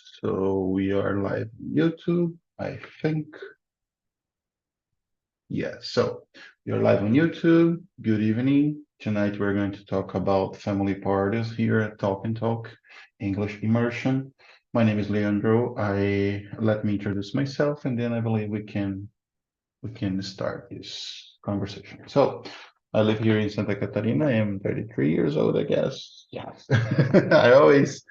So we are live on YouTube, I think. Yeah, so we are live on YouTube. Good evening. Tonight we're going to talk about family parties here at Talk and Talk English Immersion. My name is Leandro. Let me introduce myself, and then I believe we can start this conversation. So I live here in Santa Catarina. I am 33 years old, I guess. Yes. I always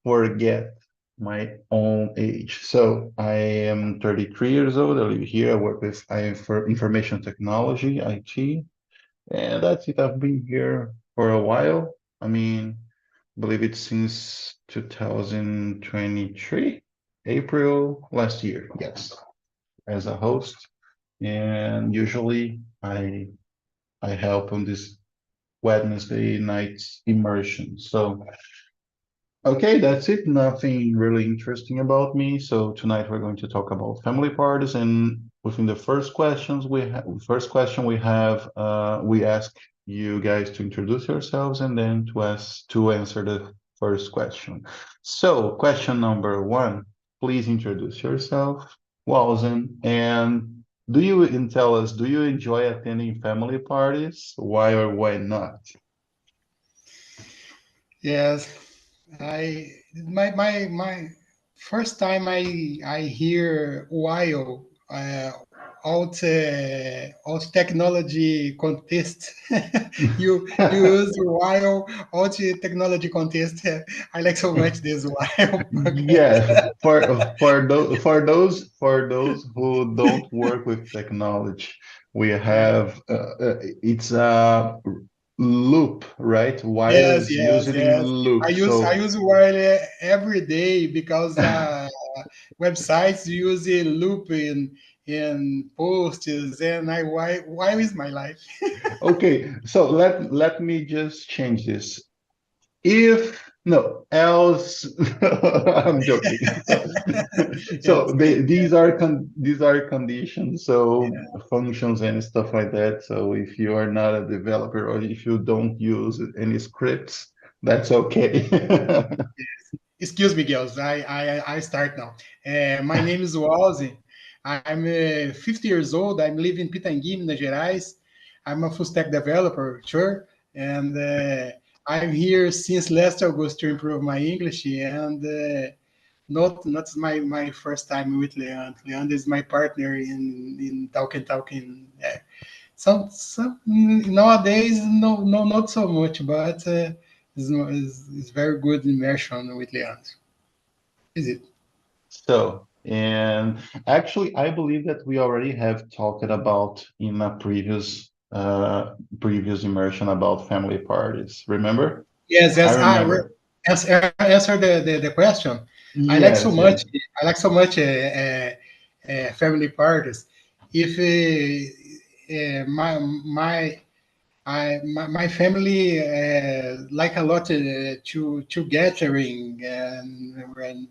forget my own age. So I am 33 years old. I live here. I am for information technology, IT, and that's it. I've been here for a while. I mean, I believe it's since 2023, April last year. Yes, as a host, and usually I help on this Wednesday night's immersion. So okay, that's it. Nothing really interesting about me. So tonight we're going to talk about family parties, and within the first question we ask you guys to introduce yourselves and then to answer the first question. So question number one, please introduce yourself, Walzen, and tell us, do you enjoy attending family parties? Why or why not? Yes, my first time I hear while alt technology contest. You use while alt technology contest. I like so much this while podcast. Yes, for those who don't work with technology, we have it's a loop, right? While Yes, is yes, used in yes. loop. I So use while every day because websites use a loop in posts, and I why is my life? okay, so let me just change this. If no else, I'm joking. So Yes, these are conditions, so functions and stuff like that. So if you are not a developer or if you don't use any scripts, that's okay. excuse me, girls. I start now. My name is Wazi. I'm 50 years old. I'm living in Pitangui, Minas Gerais. I'm a full stack developer, sure, and I'm here since last August to improve my English. And not my first time with Leand. Leand is my partner in talking. Some nowadays, no, not so much, but it's very good immersion with Leand. Is it? So, and actually, I believe that we already have talked about in a previous immersion about family parties. Remember? Yes, I yes. remember. Answer the question. I like so Yes, much. yes. I like so much family parties. If my family like a lot to gathering and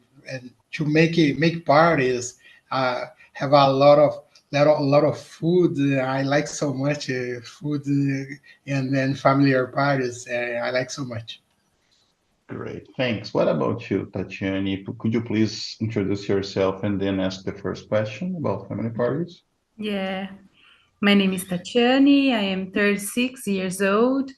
to make parties. Have a lot of food. I like so much food and familiar parties. I like so much. Great. Thanks. What about you, Tatiani? Could you please introduce yourself and then ask the first question about family parties? Yeah, my name is Tatiani. I am 36 years old.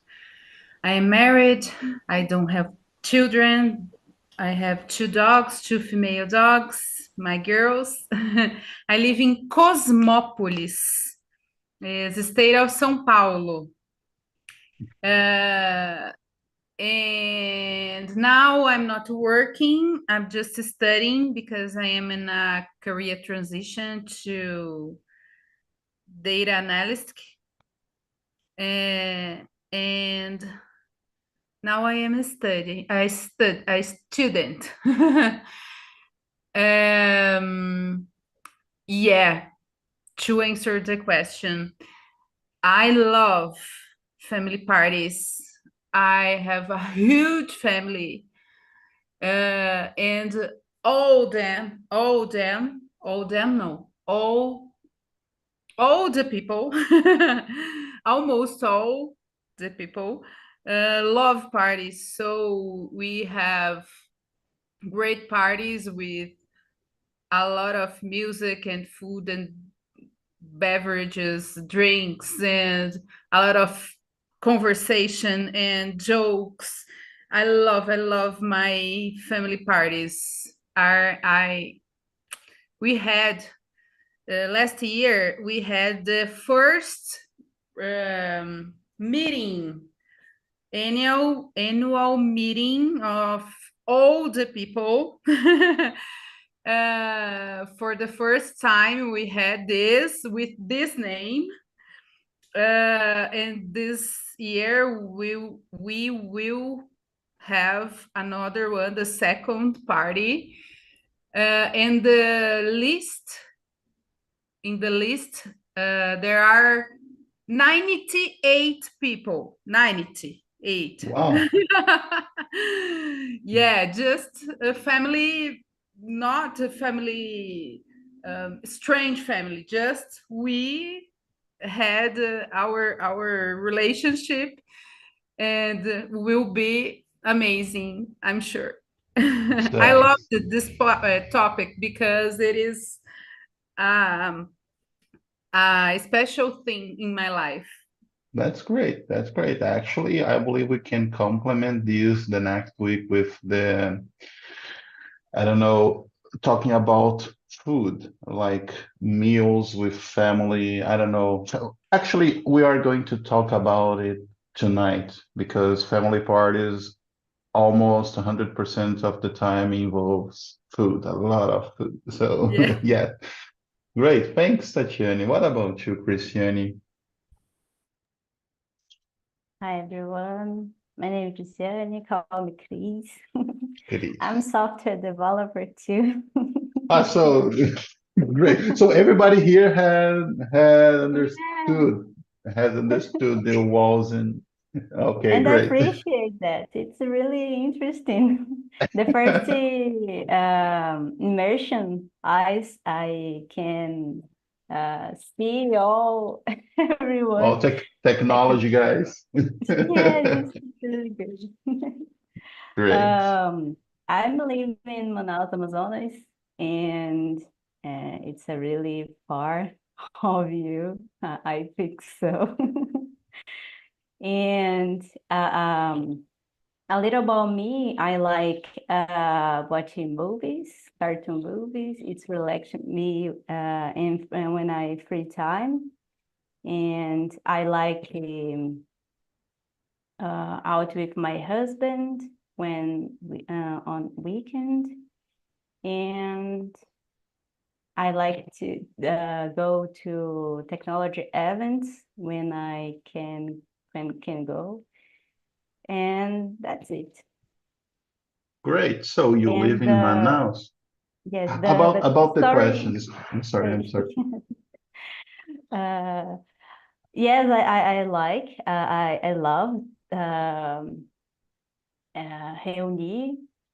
I am married. I don't have children. I have two dogs, two female dogs, my girls. I live in Cosmópolis, it's the state of São Paulo. Uh, and now I'm not working. I'm just studying because I am in a career transition to data analyst. And now I am studying. I student. um, yeah. To answer the question, I love family parties. I have a huge family, and all them, no, all the people, almost all the people. love parties. So we have great parties with a lot of music and food and beverages, drinks, and a lot of conversation and jokes. I love my family parties. We had last year we had the first meeting, annual meeting of all the people. For the first time, we had this with this name, and this year we will have another one, the second party, and in the list, there are 98 people. 98. Wow. Yeah, just a family, not a family, strange family. Just we had our relationship, and will be amazing, I'm sure. I love That's this topic because it is um, a special thing in my life. that's great. That's great. Actually, I believe we can complement this the next week with the, I don't know, talking about food, like meals with family. I don't know. So actually, we are going to talk about it tonight because family parties almost 100% of the time involves food, a lot of food. So Yeah. yeah, great. Thanks, Tatiani. What about you, Christiane? Hi everyone. My name is Cristiane. Call me Chris. I'm a Cris. software developer too. So great. So everybody here had Yeah. understood the walls and okay, And I great. appreciate that. It's really interesting. The first immersion, I can see all All everyone. I can, technology guys. yes, it's really good. Great. Um, I'm living in Manaus, Amazonas, and it's a really far of you. I think so. And a little about me, I like watching movies, cartoon movies. It's relaxing me when I free time, and I like out with my husband when on weekend, and I like to go to technology events when I can go, and that's it. Great. So you live And in Manaus. yes, About the story. questions. I'm sorry. uh, yes, I like I love um, reunir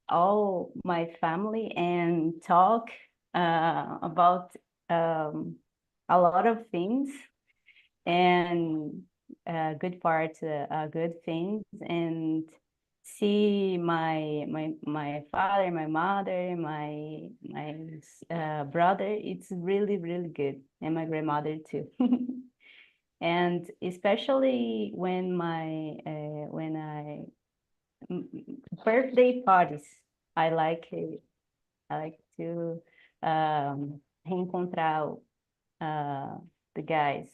all my family and talk about um, a lot of things and good parts, good things, and see my father, my mother, my brother. It's really good, and my grandmother too. And especially when I birthday parties, I like it. I like to reencontrar the guys,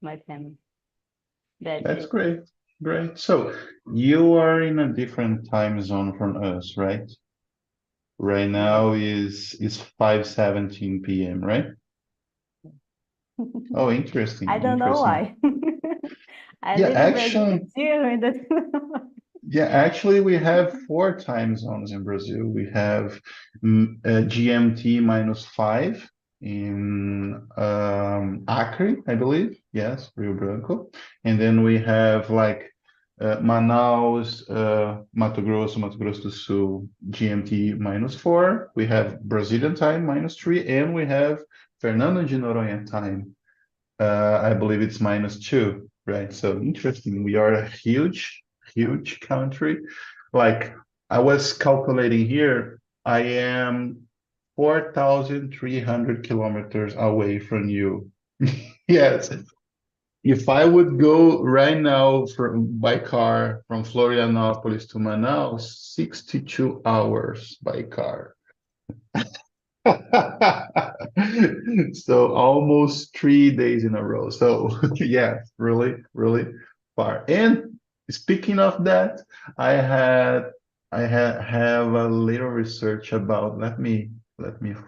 my family. That's That's it. great. Great. So you are in a different time zone from us, right? Right Yes. now is 5:17 p.m., right? Oh, I interesting, don't know interesting. why. I Yeah, live in Brazil actually, too, and that's we have four time zones in Brazil. We have GMT -5 in Acre, I believe. Yes, Rio Branco. And then we have like Manaus, Mato Grosso do Sul, GMT -4. We have Brazilian time -3, and we have Fernando de Noronha time. I believe it's -2. right? So interesting. We are a huge, huge country. Like I was calculating here, I am 4,300 kilometers away from you. Yes. If I would go right now by car from Florianopolis to Manaus, 62 hours by car. So almost 3 days in a row. So yeah, really, really far. And speaking of that, I had have a little research about, let me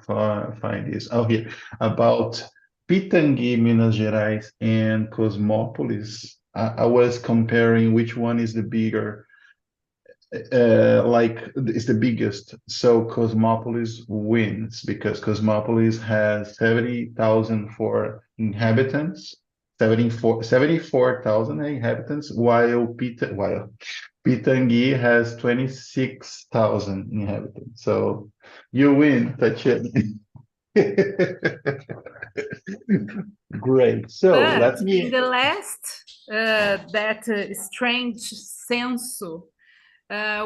find this. Oh, here, about Pitangui, Minas Gerais, and Cosmópolis. I was comparing which one is the bigger, like it's the biggest. So Cosmopolis wins because Cosmopolis has 70,000 for inhabitants, 74,000 inhabitants, while Pitangui has 26,000 inhabitants. So you win, Tatiana. Great. So But let in me. the last that strange census,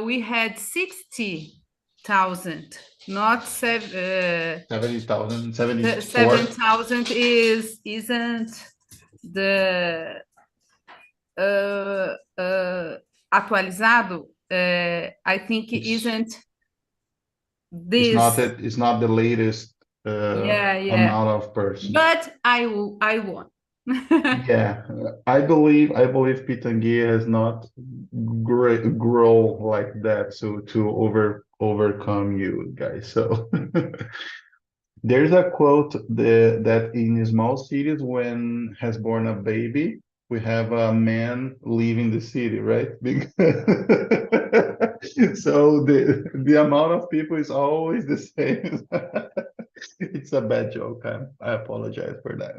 we had 60,000, not 70,000, 74. 7,000 isn't the atualizado. I think it isn't this. It's not the latest Yeah. amount of person. But I won. Yeah, I believe Pitangui has not grow like that, so to overcome you guys. So there's a quote that in small cities, when has born a baby, we have a man leaving the city, right? So the amount of people is always the same. It's a bad joke. I apologize for that.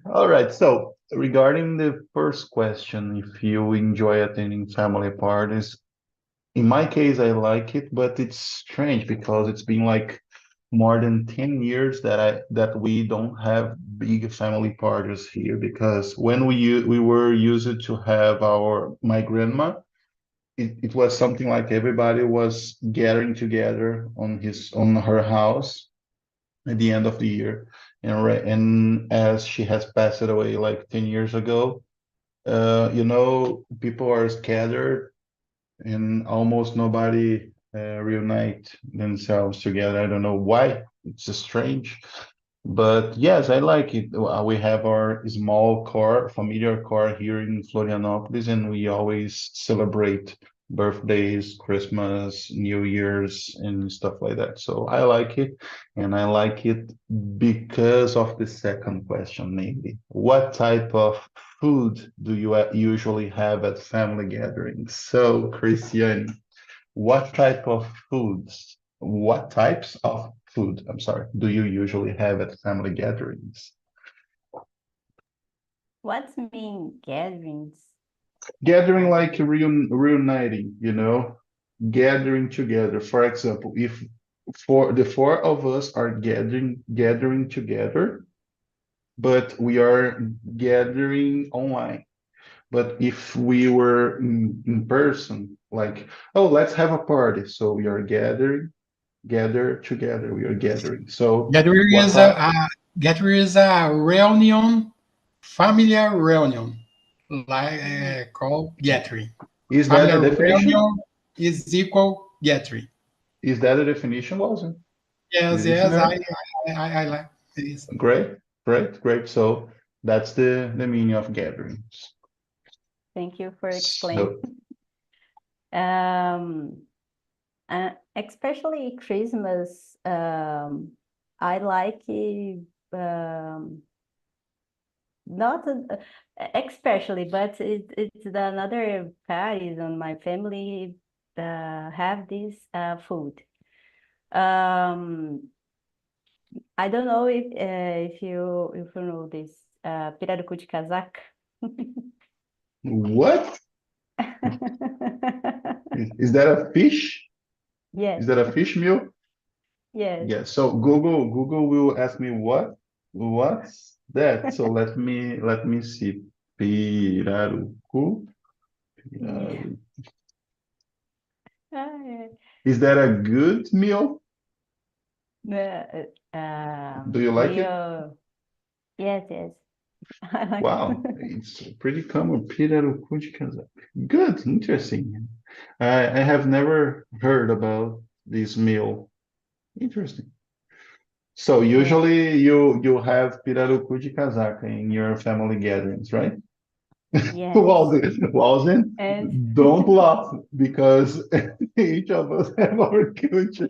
All right. So regarding the first question, if you enjoy attending family parties, in my case, I like it, but it's strange because it's been like more than 10 years that we don't have big family parties here, because when we were used to have my grandma, it was something like everybody was gathering together on her house at the end of the year. And as she has passed away like 10 years ago, people are scattered and almost nobody reunite themselves together. I don't know why. It's just strange. But yes, I like it. We have our small car, familiar car here in Florianopolis, and we always celebrate birthdays, Christmas, New Year's, and stuff like that. So I like it, and I like it because of the second question, maybe. What type of food do you usually have at family gatherings? So, Christian, what types of food, I'm sorry, do you usually have at family gatherings? What's mean gatherings? Gathering like reuniting, gathering together. For example, if the four of us are gathering together, but we are gathering online. But if we were in person, like, oh, let's have a party. So we are gather together. We are gathering. So Gathering what is type? gathering is a reunion, familiar reunion, like Mhm. called gathering. Is that the Familiar definition? reunion is equal gathering. Is that the definition, Wilson? Yes, Did you yes, know? I like this. Great, great, great. So that's the meaning of gatherings. Thank you for explaining. So Um, Especially Christmas, I like not especially, but it's another parties on my family have this food. Um, I don't know if you know this pirarucu de casaca. what? Is that a fish? Yes, Is that a fish meal? yes. Yeah. So Google will ask me what's that? So let me see. Pirarucu. Piraru- Ah, Is that a good meal? yeah. Do you like it? Yes, yes. I like Wow, it's pretty common. Pirarucu de casaca. Good, interesting. I have never heard about this meal. Interesting. So Yeah. usually you have pirarucu de casaca in your family gatherings, right? Yes. Walden, And don't laugh because each of us have our culture.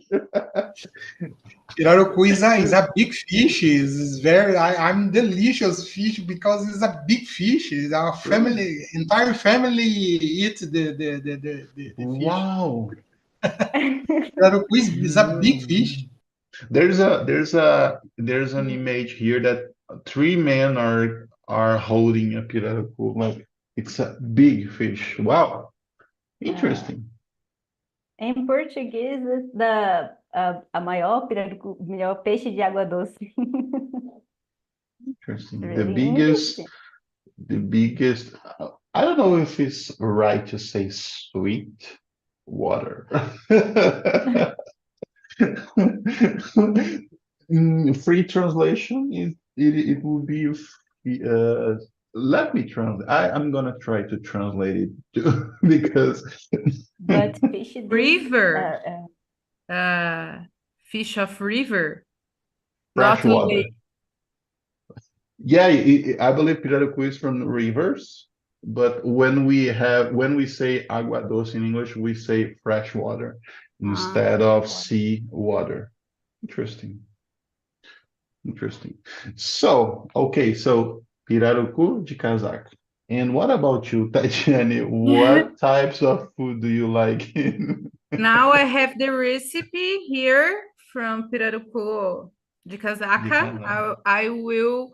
Pirarucu is a big fish. Is very. I'm delicious fish because it's a big fish. It's our family, entire family eat the fish. Wow. Pirarucu is a big fish. There's an image here that three men are holding a pirarucu. Like it's a big fish. Wow. Interesting. em português, a maior pirarucu, melhor peixe de água doce. Interesting. Really interesting. The biggest, I don't know if it's right to say sweet water. Free translation is it will be let me translate. I'm gonna try to translate it too, because But fish this, River. Fish of river, fresh not water. lake. Yeah, I believe pirarucu is from rivers, but when we say agua doce in English, we say fresh water instead of sea water. Interesting. Interesting. So, okay, so pirarucu de casaca. And what about you, Tatiane? What types of food do you like? Now I have the recipe here from Pirarucu de De Casaca. casaca. I will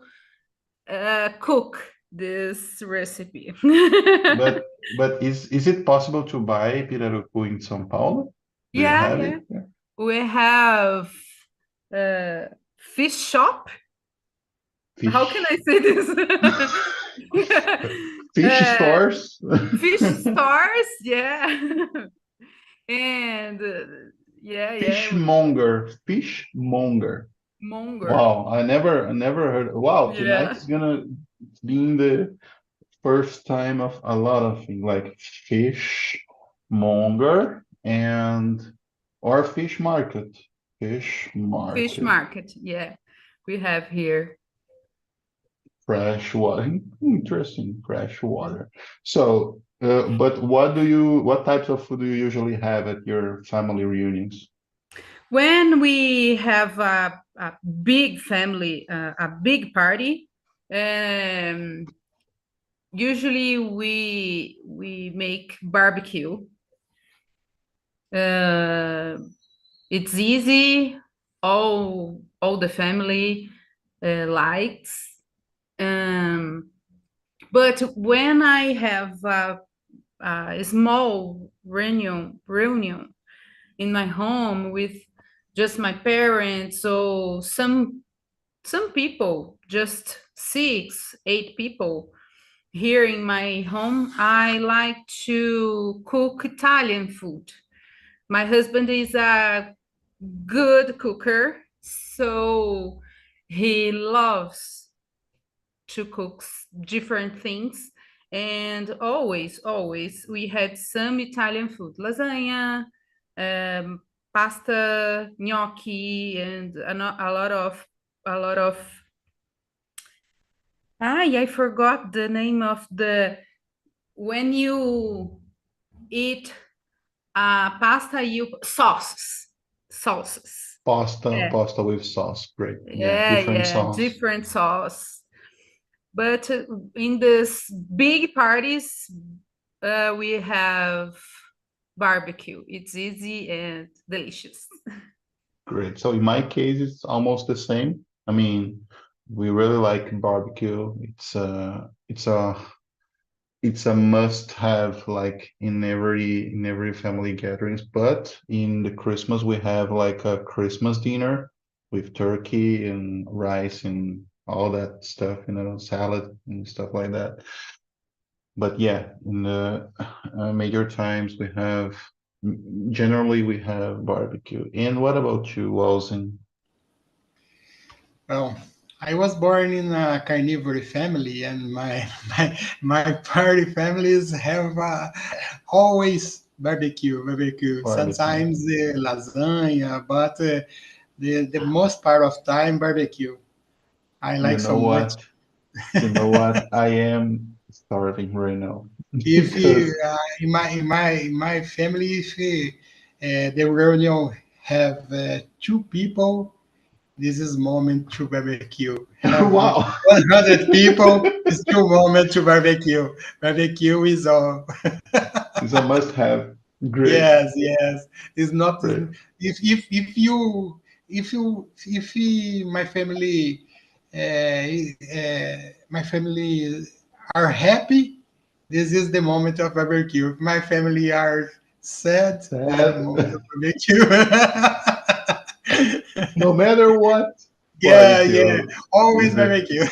cook this recipe. But is it possible to buy pirarucu in São Paulo? Do you Yeah, have yeah. it? Yeah. We have fish shop. How can I say this? Fish Uh, stores? fish stores, yeah. And yeah, Fishmonger. Fishmonger. monger. Wow, I never heard. Wow, tonight Yeah. is gonna be the first time of a lot of things like fishmonger and or fish market. Fish Fish market. market, yeah. We have here. Fresh water. Interesting, fresh water. So, but what types of food do you usually have at your family reunions? When we have a big family, a big party, usually we make barbecue. It's easy. All the family likes. But when I have a small reunion in my home with just my parents, so some people, just 6, 8 people here in my home, I like to cook Italian food. My husband is a good cooker, so he loves to cook different things. And always, we had some Italian food, lasagna, um, pasta, gnocchi, and a lot of. I forgot the name of the when you eat pasta, you sauces. Pasta, Yeah, pasta with sauce. Great. Yeah, different yeah, sauce. different sauce. But in this big parties, we have barbecue. It's easy and delicious. Great. So in my case, it's almost the same. I mean, we really like barbecue. It's a must have like in every family gatherings. But in the Christmas, we have like a Christmas dinner with turkey and rice and all that stuff, salad and stuff like that. But yeah, in the major times generally we have barbecue. And what about you, Walsin? Well, I was born in a carnivore family, and my party families have always barbecue, barbecue. Barbecue. Sometimes lasagna, but the most part of time barbecue. I You like so know much. what? You know what? I am starving right now If because in my family, if the reunion have two people, this is moment to barbecue. Have wow, 100 people, it's two moment to barbecue. Barbecue is all. it's a must-have. Great, Yes, yes. It's not great. if my family are happy, this is the moment of barbecue. If my family are sad, this is the Sad. moment of barbecue. No matter what, Yeah, yeah. barbecue Always is it. barbecue.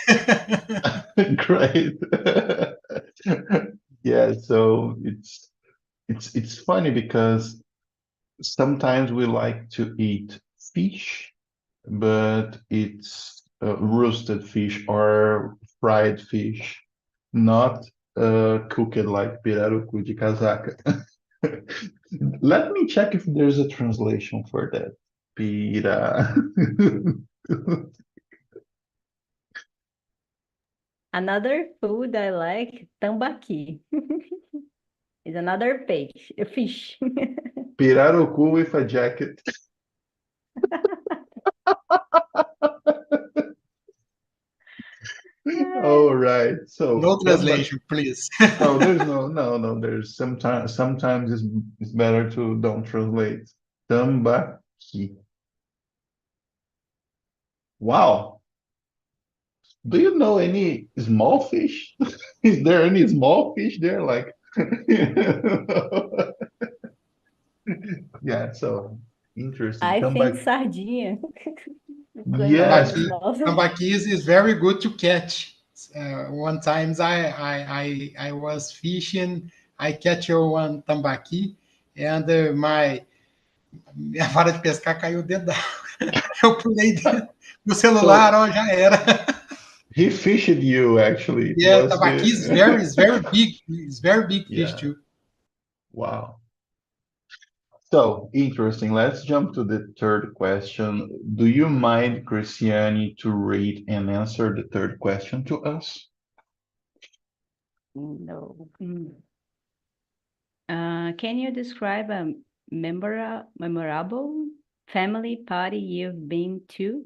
Great. Yeah, so it's funny because sometimes we like to eat fish, but it's roasted fish or fried fish, not cooked like pirarucu de casaca. Let me check if there's a translation for that. Pira. Another food I like, tambaqui. Is another page, a fish. Pirarucu with a jacket. All right. So No translation, please. no, there's no. There's sometimes it's better to don't translate. Tambaqui. Wow. Do you know any small fish? Is there any small fish there? Like, yeah, so interesting. I think Tambaqui. sardinha. Going on the Yes. Tambaqui, small. tambaqui is very good to catch. One times I was fishing, I catch one tambaqui, and minha vara de pescar caiu dentro da água. Eu pulei dentro do celular, So ó, já era. he fished you actually. It Yeah, was tambaqui the is very big. It's very big fish yeah. too. Wow. So interesting. Let's jump to the third question. Do you mind, Christiane, to read and answer the third question to us? No. Can you describe a memorable family party you've been to?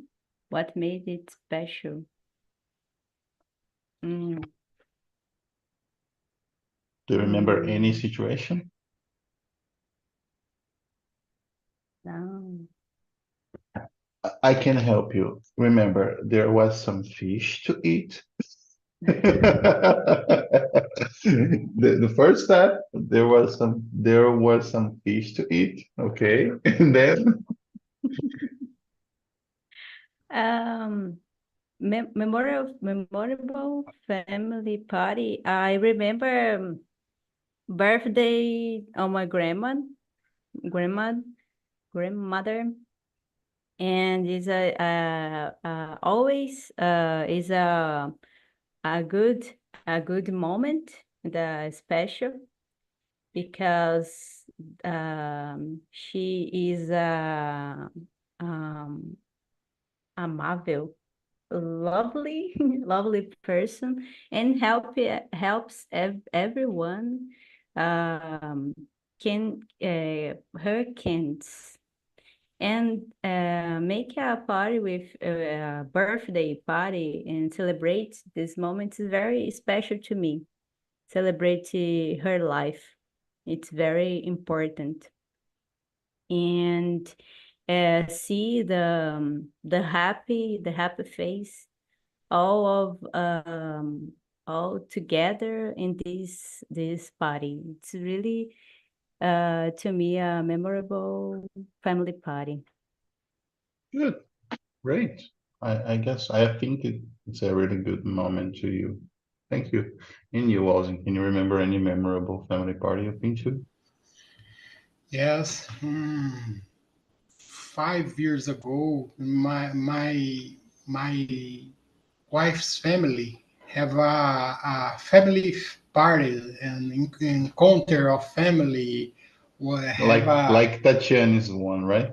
What made it special? Mm, Do you remember any mm, situation? no. I can help you. Remember, there was some fish to eat. The first step, there was some fish to eat. Okay, and then Um, memorable family party. I remember birthday of my grandma, grandmother, and is always is a good a good moment, the special because she is um, amável, lovely, lovely person, and helps everyone um, can her kids and make a party with a birthday party and celebrate this moment is very special to me. Celebrate her life. It's very important. And see the happy face all of all together in this party. It's really to me a memorable family party. good, great. I guess I think it's a really good moment to you. Thank you. And you, Walden, can you remember any memorable family party you've been to? Yes. 5 years ago, my wife's family have a family party and encounter of family. Have a Like Tatiana's one, right?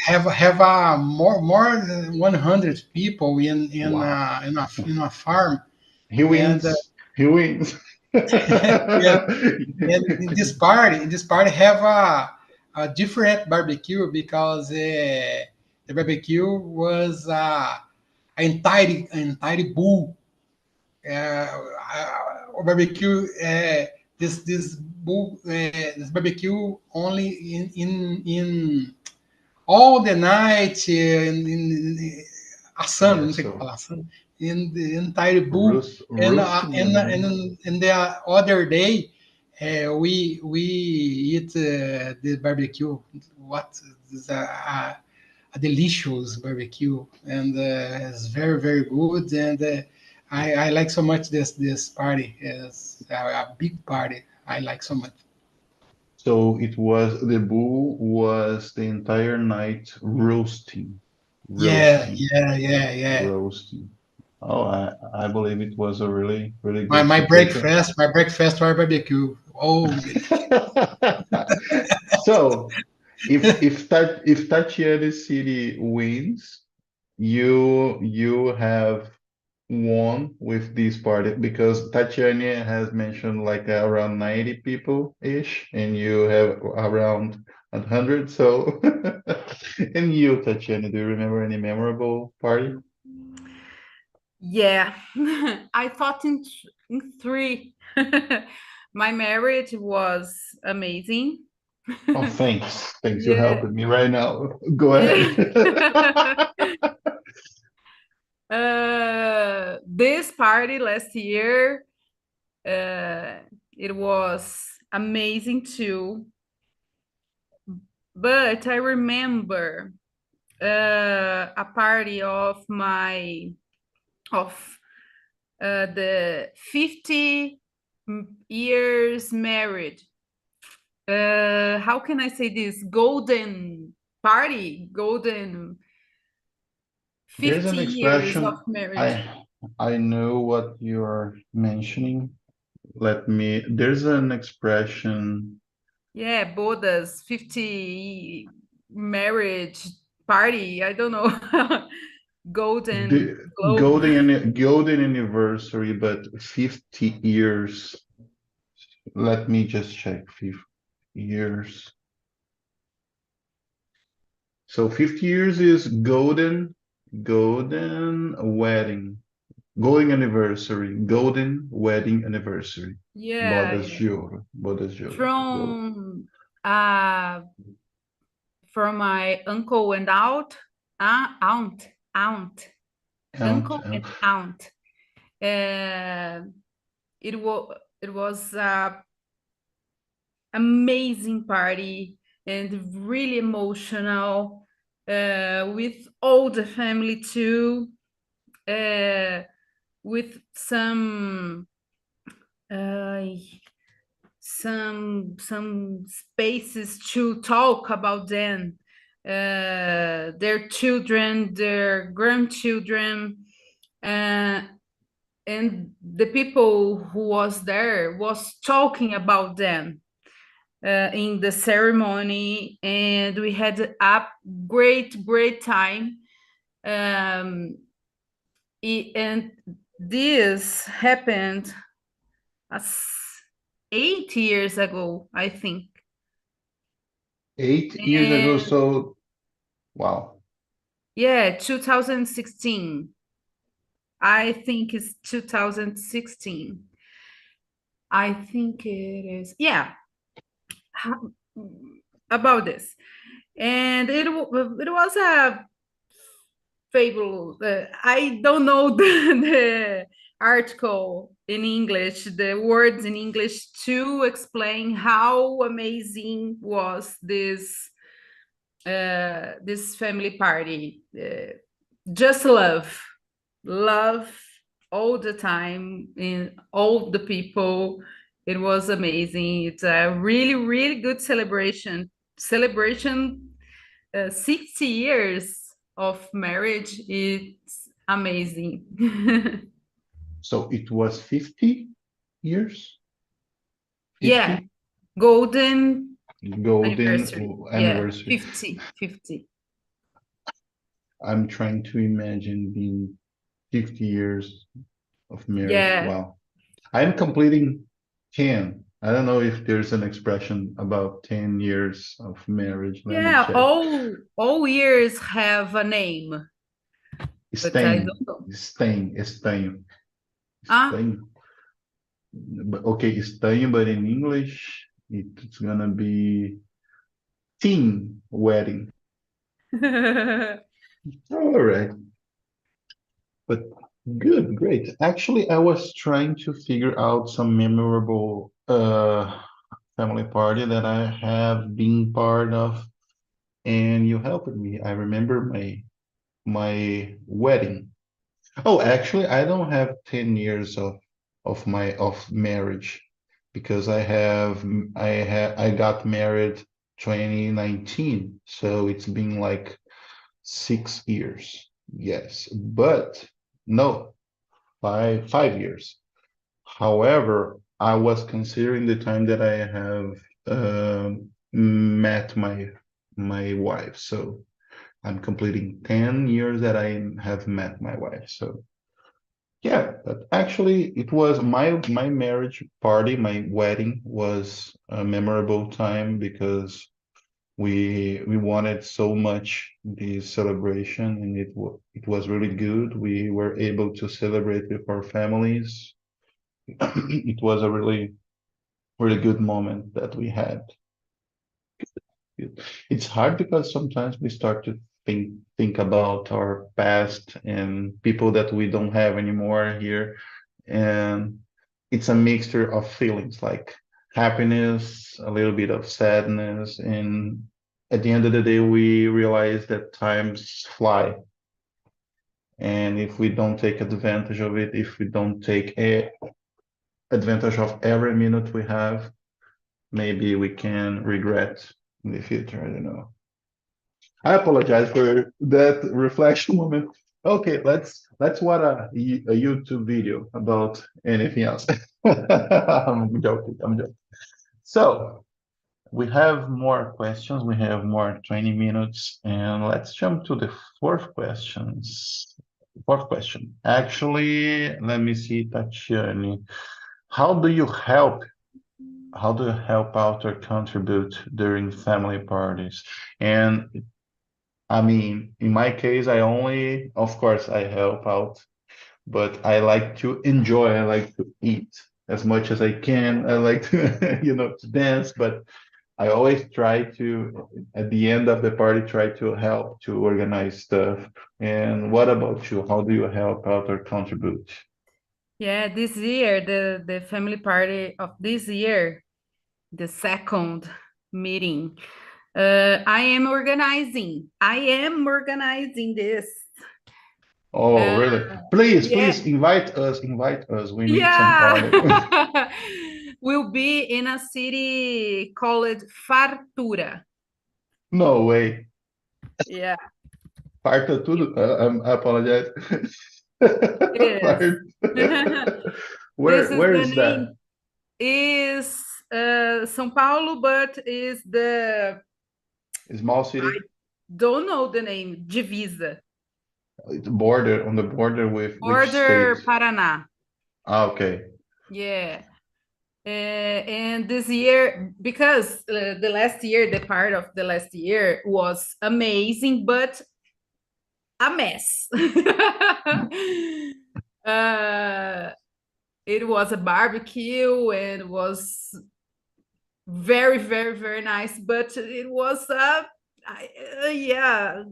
have a more than 100 people Wow. in a farm, He and wins. He wins. yeah, and in this party have a different barbecue because the barbecue was entire bull barbecue. This bull this barbecue only in all the night assando, Yeah, não sei o que so falar, assando, in the entire bull. roasting And the other day, we eat the barbecue. What is a delicious barbecue, and it's very good. And I like so much this party. It's a big party. I like so much. so it was the bull was the entire night roasting, Yeah, roasting, yeah. roasting. Oh, I believe it was a really good My situation. breakfast or barbecue. Oh, So if Tatiana City wins, you have won with this party because Tatiana has mentioned like around 90 people ish, and you have around 100. So, and you, Tatiana, do you remember any memorable party? Yeah, I thought in three. My marriage was amazing. Oh, thanks. Thanks. You're Yeah. helping me right now. Go ahead. Yeah. This party last year, it was amazing too. But I remember a party of of the 50 years married. How can I say this? Golden party, golden There's 50 an years of expression. marriage. I know what you're mentioning. There's an expression. Yeah, bodas, 50 marriage party. I don't know. Golden The globe. golden anniversary, but 50 years. Let me just check. 50 years. So 50 years is golden wedding, golden anniversary, golden wedding anniversary. Yeah, yeah. Bodas de ouro. From uh from my uncle and aunt, Count, uncle and aunt. Uh, it was a amazing party and really emotional with all the family too, uh, with uh, some spaces to talk about them, their children, their grandchildren, uh, and the people who was there was talking about them in the ceremony, and we had a great time. Um, and this happened as 8 years ago, I think. 8 years ago. And So, wow. yeah, 2016. I think it's 2016. I think it is. Yeah, about this. And it was a fabulous. I don't know the article in English, the words in English to explain how amazing was this family party. Just love all the time in all the people. It was amazing. It's a really, really good celebration. 60 years of marriage. It's amazing. So it was 50 years? Yeah, 50 golden golden anniversary. Yeah, anniversary. 50. I'm trying to imagine being 50 years of marriage. Yeah. Wow. I'm completing 10. I don't know if there's an expression about 10 years of marriage. Let me Yeah, check. all years have a name, but I Staying, don't know. staying. Ah, Okay, staying, but in English, it's gonna be teen wedding. All right, but good, great. Actually, I was trying to figure out some memorable family party that I have been part of, and you helped me. I remember my wedding. Oh, actually, I don't have 10 years of marriage because I got married 2019, so it's been like 6 years. Yes, but no, 5 years. However, I was considering the time that I have met my wife, so I'm completing 10 years that I have met my wife. So yeah, but actually it was my marriage party, my wedding was a memorable time because we wanted so much this celebration and it was really good. We were able to celebrate with our families. It was a really good moment that we had. It's hard because sometimes we start to think about our past and people that we don't have anymore here, and it's a mixture of feelings like happiness, a little bit of sadness, and at the end of the day, we realize that times fly, and if we don't take advantage of it, if we don't take advantage of every minute we have, maybe we can regret in the future. I don't know. I apologize for that reflection moment. Okay, let's watch a YouTube video about anything else. I'm joking. I'm joking. So we have more questions. We have more 20 minutes, and let's jump to the fourth questions. Fourth question. Actually, let me see, Tatiani. How do you help? How do you help out or contribute during family parties? And I mean, in my case, of course, I help out, but I like to enjoy. I like to eat as much as I can. I like to, to dance, but I always try to, at the end of the party, try to help to organize stuff. And what about you? How do you help out or contribute? yeah, this year, the family party of this year, the second meeting, I am organizing. I am organizing this. Oh, really? Please, Yeah, please invite us. Invite us. We need some party. yeah. We'll be in a city called Fartura. No way. Yeah, Parta tudo. I apologize. it is. This is Where the is that? name is São Paulo, but is the Small city, I don't know the name, Divisa, it's border on the border with which border state? Paraná. Ah, okay. Yeah. And this year, because the last year, the part of the last year was amazing, but a mess. uh, it was a barbecue and was very, very, very nice, but it was yeah,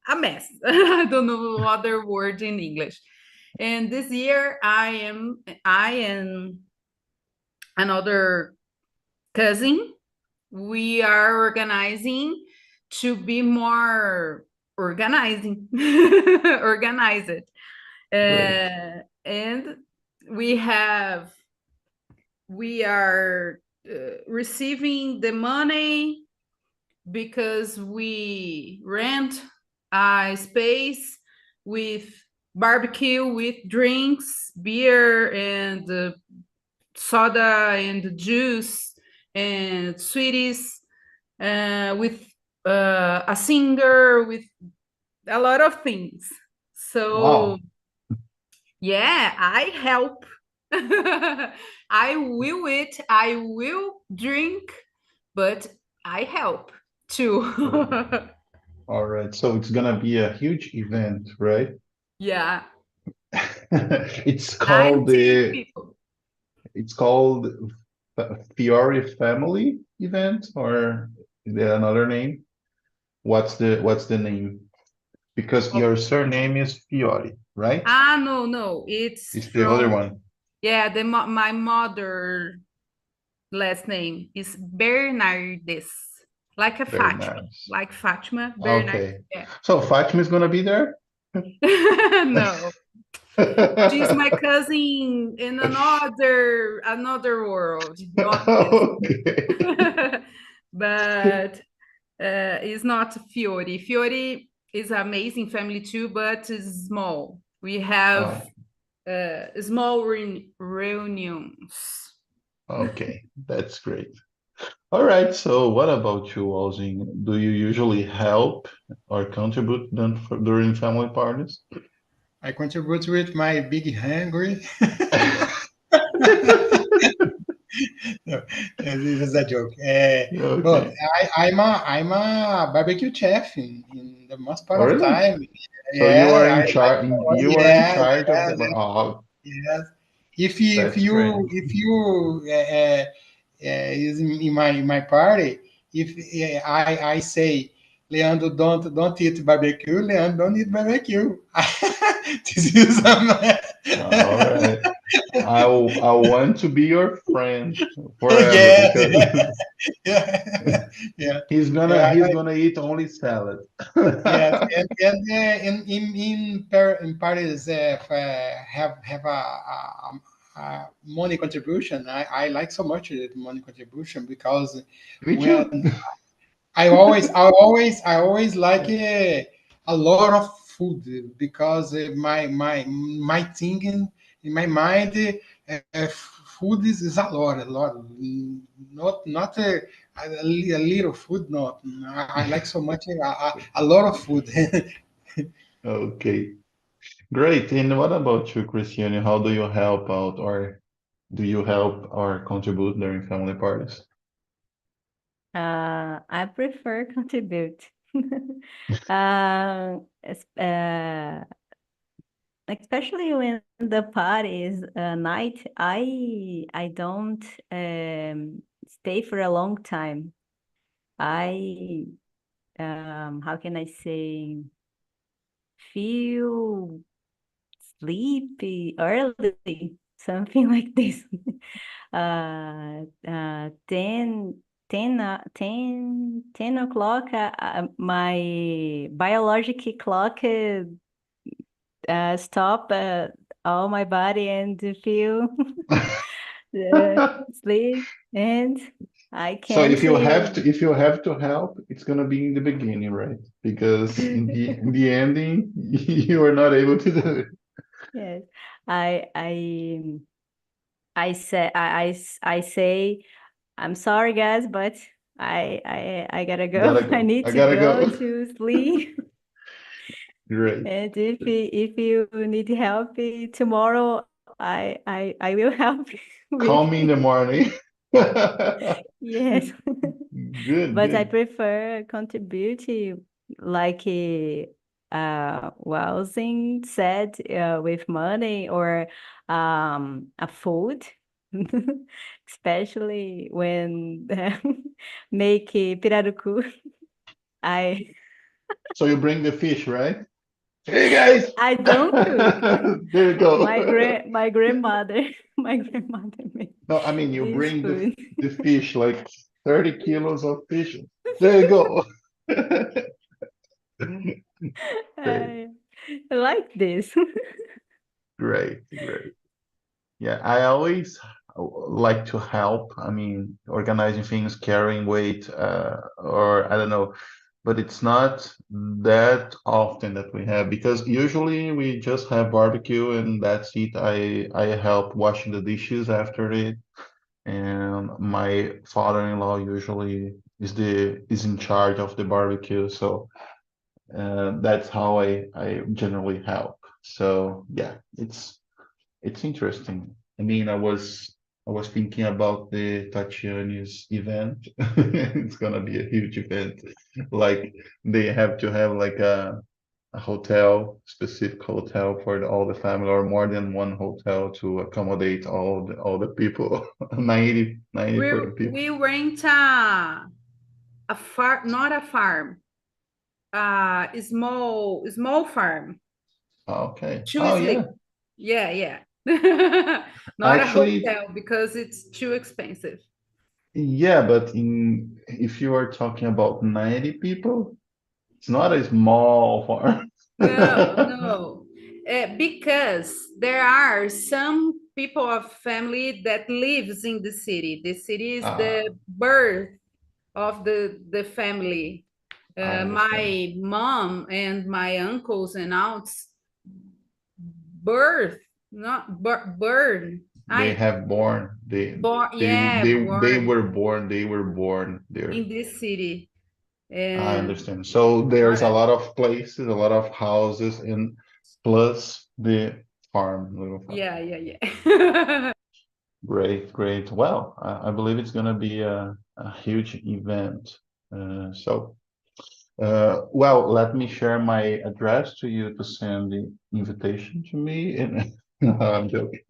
a mess. I don't know other word in English. And this year, I and another cousin, we are organizing to be more organizing, organize it. Great. and we are receiving the money because we rent a space with barbecue, with drinks, beer, and soda, and juice, and sweeties, with a singer, with a lot of things. So, Wow. yeah, I help. I will eat, I will drink, but I help too. All right. So it's gonna be a huge event, right? Yeah, It's called 90 the people. it's called Fiore Family event, or is there another name? What's the name? Because Of- your surname is Fiore, right? no, no, it's It's the other from, one. yeah, my mother last name is Bernardes, like a Fatima, Bernardes. like Fatima Bernardes. Okay. Yeah. So Fatima is gonna be there? No, she's my cousin in another world, not this. Okay. But it's not Fiore. Fiore is amazing family too, but is small. We have Oh, small reunions. okay. That's great. All right. So what about you, Walzing? Do you usually help or contribute during family parties? I contribute with my big hungry. No, this is a joke. But Okay. I'm a barbecue chef in the most part Oh, of really? time. So you are Yeah, in I like. charge. You are in Yeah, charge of yeah, the. Oh, yes. If that's great. you is in my party, if I say, Leandro, don't eat barbecue, Leandro, don't eat barbecue. This is All right. I want to be your friend forever yes, because yeah, yeah. he's gonna eat only salad. Yes, and in parties have a money contribution. I like so much the money contribution because Me too. when I always like a lot of food because my thinking in my mind food is a lot, not a little food. Not I like so much a lot of food. Okay, great. And what about you, Christiane? How do you help out, or do you help or contribute during family parties? I prefer contribute. Uh, especially when the party is night, I don't stay for a long time. I how can I say, feel sleepy early, something like this. 10 o'clock, my biological clock stop all my body and feel sleep, and I So can't. if you have to help, it's gonna be in the beginning, right? Because in the ending, you are not able to do it. Yes, I I I say, I'm sorry, guys, but I gotta go. Gotta I go. need I to gotta go go. to sleep. Great. And if you need help tomorrow, I will help with Call me in the you. morning. Yes. Good, But I good. prefer contribute, like Welsing said, with money or a food, especially when make pirarucu. I So you bring the fish, right? Hey guys. I don't cook. There you My go. my grandmother my grandmother made No, I mean you this bring food. the fish, like 30 kilos of fish. There you go. Great. I like this. Great, great. Yeah, I always like to help. I mean, organizing things, carrying weight, or I don't know, but it's not that often that we have because usually we just have barbecue and that's it. I help washing the dishes after it, and my father-in-law usually is in charge of the barbecue, so that's how I generally help. So yeah, it's interesting. I mean, I was thinking about the Tatiana's event. It's gonna be a huge event. Like they have to have like a hotel, specific hotel for all the family, or more than one hotel to accommodate all the people. 90 We for the people. we rent a farm, not a farm, a small farm Okay. to Oh sleep. yeah. Yeah, yeah. Not a Actually, hotel because it's too expensive. yeah, but if you are talking about 90 people, it's not a small farm. No, no. Because there are some people of family that lives in the city. The city is Ah, the birth of the family. I understand. My mom and my uncles and aunts birth, not burn. They I have born. They born, they yeah, they they born were born. They were born there. in this city. I And understand. So there's not a lot of places, a lot of houses, and plus the farm, little farm. yeah, yeah, yeah. Great, great. Well, I believe it's gonna be a huge event. So, well, let me share my address to you to send the invitation to me. And no, I'm joking.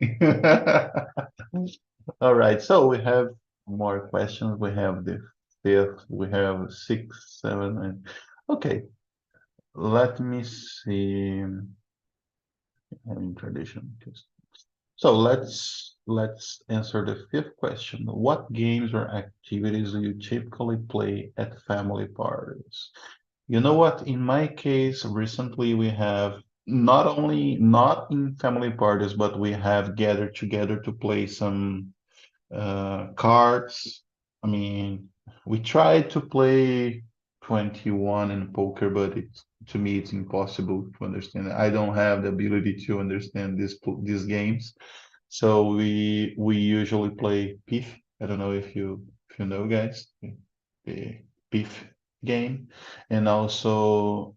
All right. So we have more questions. We have the fifth. We have six, seven, and okay. Let me see. Having tradition. So let's answer the fifth question. What games or activities do you typically play at family parties? You know what? In my case, recently we have not only not in family parties, but we have gathered together to play some cards. I mean, we tried to play 21 in poker, but to me it's impossible to understand. I don't have the ability to understand these games. So we usually play Pif. I don't know if you know, guys, the Pif game, and also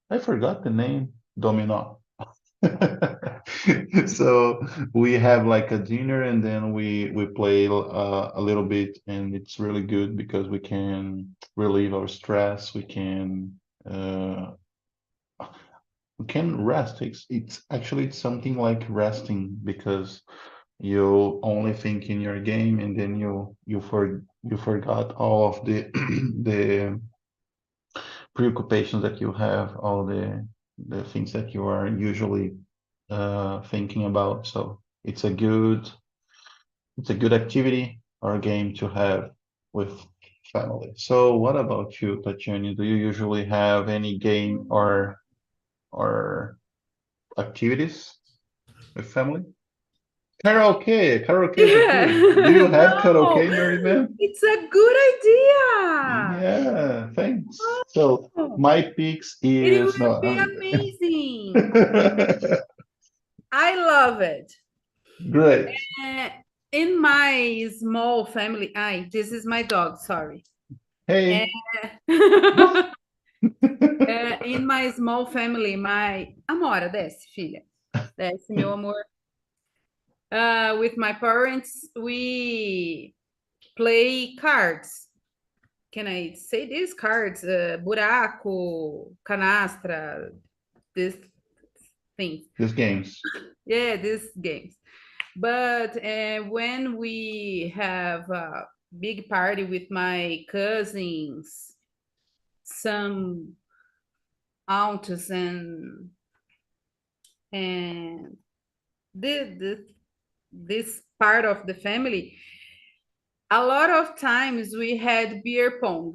I forgot the name, Domino. So we have like a dinner and then we play a little bit, and it's really good because we can relieve our stress. We can rest. It's actually it's something like resting because you only think in your game, and then you forgot all of the the preoccupations that you have, all the things that you are usually thinking about. So it's a good activity or a game to have with family. So what about you, Tatiana? Do you usually have any game or activities with family? Karaoke is good. Do you have No, karaoke, Maryman? it's a good idea. Yeah, thanks. So Oh, my picks it is will no. be amazing. I love it. Great. Uh, in my small family, this is my dog, sorry. Hey. In my small family, my Amora, desce, filha. Desce, meu amor. With my parents, we play cards. Can I say these cards? Buraco, canastra, this thing. These games. Yeah, these games. But when we have a big party with my cousins, some aunts and this part of the family, a lot of times we had beer pong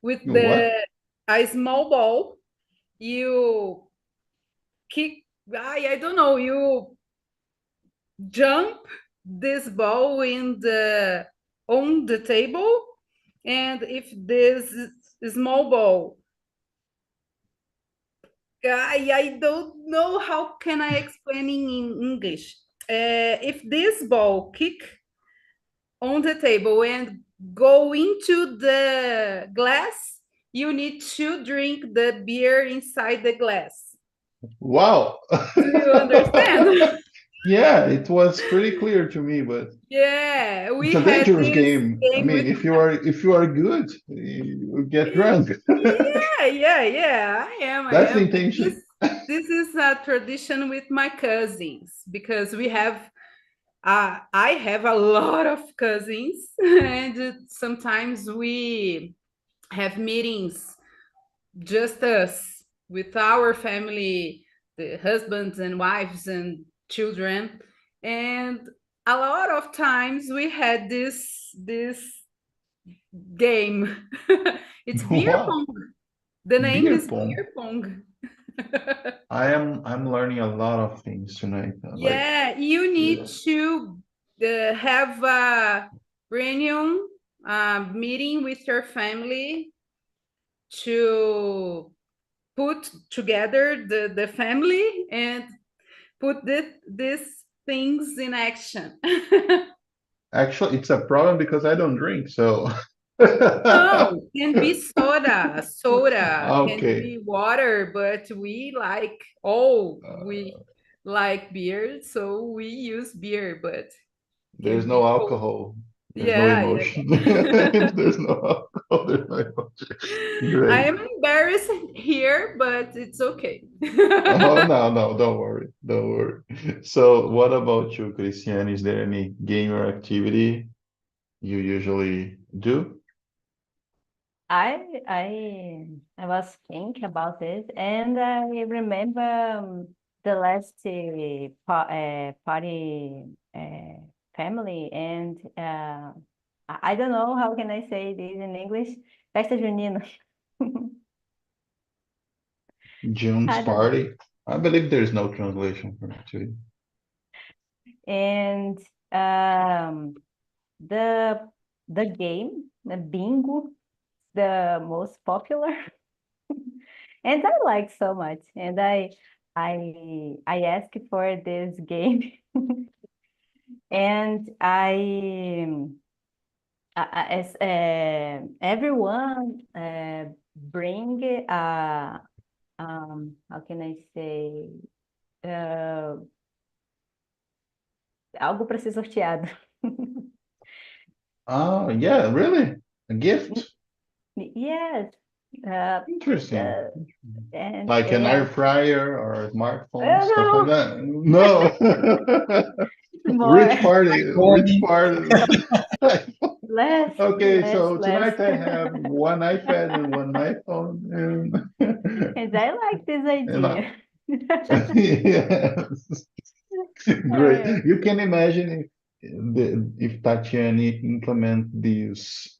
with What? a small ball. You kick, I don't know, you jump this ball on the table, and if this small ball, I don't know how can I explain in English. If this ball kick on the table and go into the glass, you need to drink the beer inside the glass. Wow. Do you understand? Yeah, it was pretty clear to me, but Yeah, it's we a had dangerous this game. I game mean, with if you are good, you get drunk. yeah, I That's the am. intention. This is a tradition with my cousins because we have I have a lot of cousins, and sometimes we have meetings, just us, with our family, the husbands and wives and children. And a lot of times we had this game. It's beer Wow. pong. The name Beer is pong. beer pong. I'm learning a lot of things tonight. Like, Yeah, you need to have a reunion meeting with your family to put together the family and put these things in action. actually, it's a problem because I don't drink, so. No, can be soda, can Okay. be water, but we Uh, like beer, so we use beer, but there's can no be cold. alcohol. There's no Yeah, yeah. emotion. If there's no alcohol, there's no emotion. I Great. am embarrassed here, but it's okay. Oh, no, no, don't worry. Don't worry. So, what about you, Christian? Is there any game or activity you usually do? I was thinking about this, and I remember the last party family, and I don't know how can I say this in English. Festa junina. June's I don't know. party? I believe there's no translation for it too. And um, the the game, the bingo, the most popular. And I like so much. And I asked for this game, and as everyone bring how can I say uh, algo para ser sorteado. Oh, yeah, really? A gift? Yes, uh, Interesting. uh, and Like an air yeah, fryer or a smartphone, stuff like no, that. No. more, Rich party, rich iPhone. party. less, Okay, less, so less. tonight I have one iPad and one iPhone, And I like this and I, idea. yes, great. Uh, You can imagine if Tatiani implement these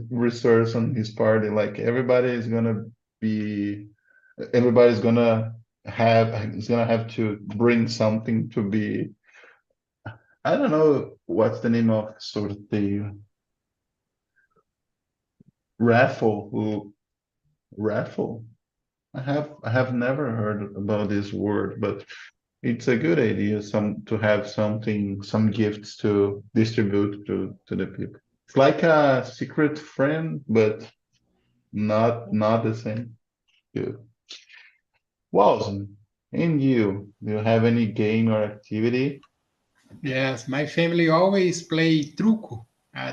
research on his party, like be everybody's gonna is gonna have to bring something to be. I don't know what's the name of sorteio. Raffle. Raffle. I have never heard about this word, but it's a good idea to have some gifts to distribute to the people. It's like a secret friend, but not the same. Good. Walton, and you, do you have any game or activity? Yes, my family always play truco,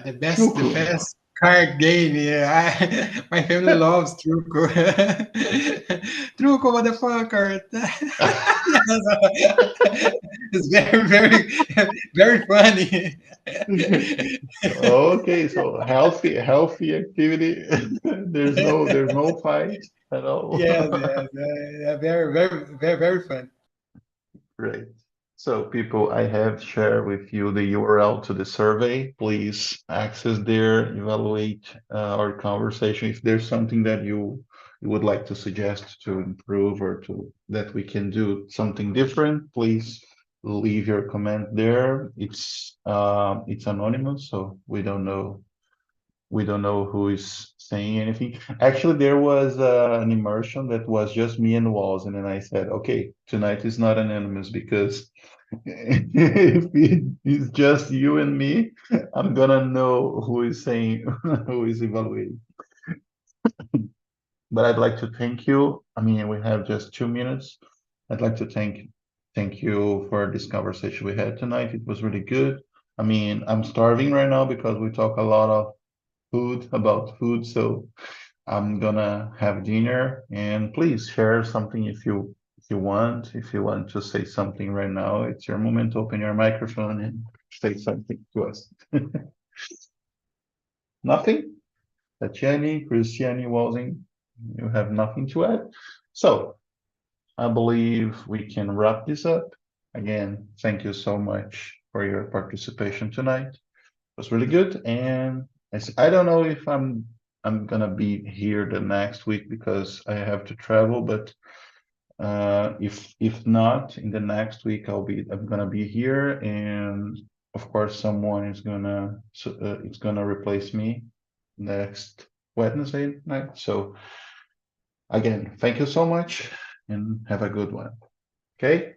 the Truco. best card game. Yeah, my family loves truco. Truco, motherfucker. It's very funny. Okay, so healthy activity. There's no fight at all. Yes, yes, very fun. Great. So people, I have shared with you the URL to the survey. Please access there, evaluate our conversation. If there's something that you would like to suggest to improve or to that we can do something different, please leave your comment there. It's anonymous, so we don't know who is saying anything. Actually, there was an immersion that was just me and Walls, and then I said, okay, tonight is not anonymous because if it's just you and me, I'm gonna know who is saying, who is evaluating. But I'd like to thank you. I mean, we have just 2 minutes. I'd like to thank you for this conversation we had tonight. It was really good. I mean, I'm starving right now because we talk a lot of about food, so I'm gonna have dinner. And please share something if you want. If you want to say something right now, it's your moment. Open your microphone and say something to us. Nothing? Tatiani, Christiani, Walsing, you have nothing to add? So I believe we can wrap this up. Again, thank you so much for your participation tonight. It was really good, and I don't know if I'm gonna be here the next week because I have to travel, but if not, in the next week I'm gonna be here, and of course someone is gonna it's gonna replace me next Wednesday night. So again, thank you so much and have a good one. Okay.